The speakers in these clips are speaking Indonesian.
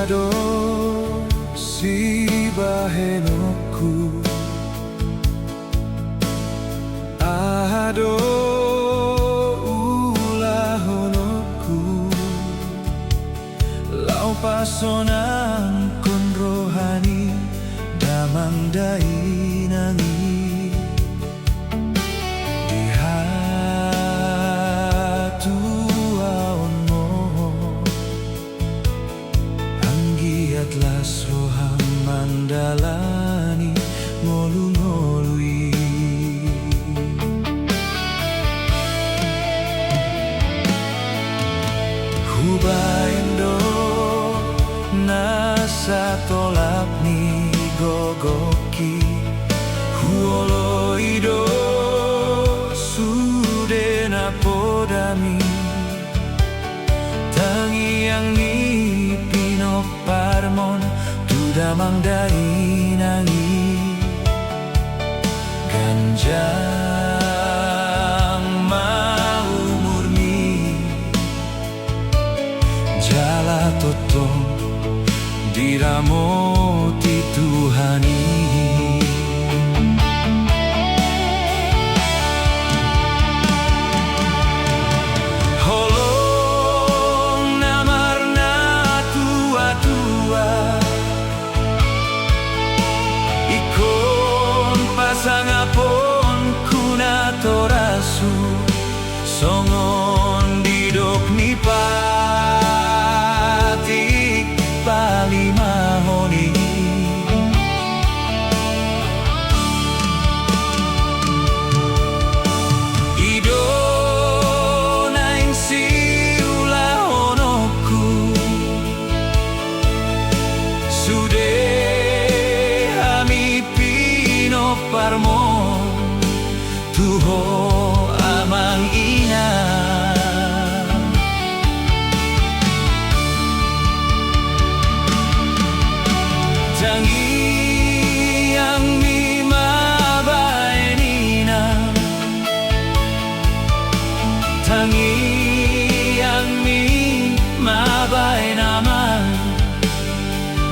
Ado si bahenoku, ado ulah honoku, lau pasonang kon rohani damang dai nangi. Atlas roham mandalani ngolu-ngolui, hubayendo nasa tolap ni gogoki, huoloido sudena podami, tangiang ni Parmon tudamang dai nangi, ganjang mau murni, jala totong diramoti Tuhani. Sangapon kuna torasu songon didok ni pati palimahoni, ido naing si ulah honoku sude Parmon tuho amang ina, tangi yang mi mabaenina, tangi yang mi mabaenaman,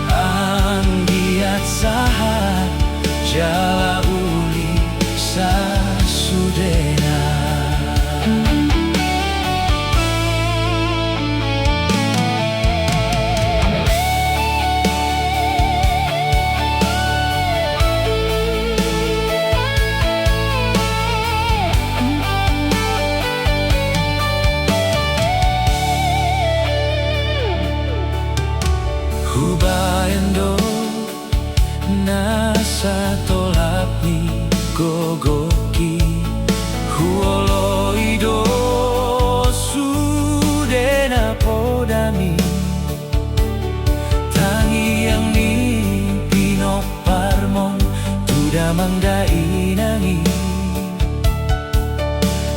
ang giat sahat jala uli sasudena. Hubayendo nasa tolap ni gogoki, huoloido sudena podami, tangiang ni pinok parmon tudamang dai nangi,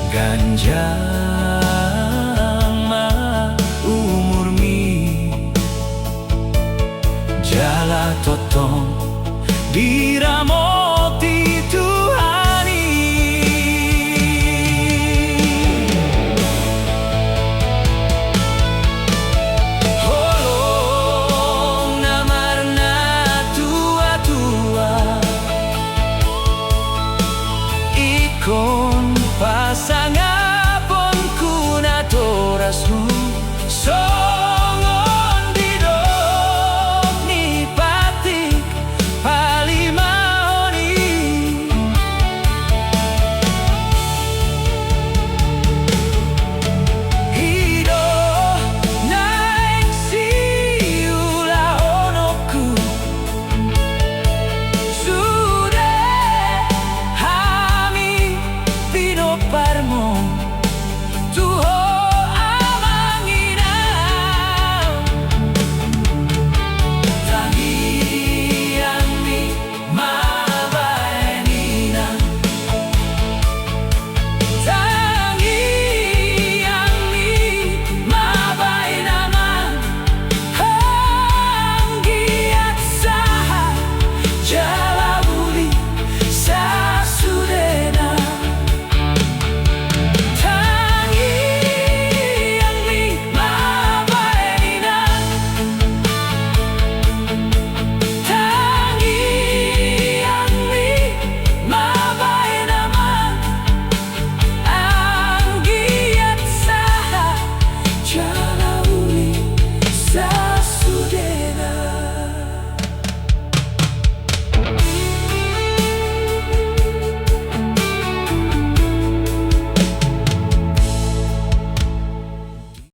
ganjang ma umurmi, jala totong diramo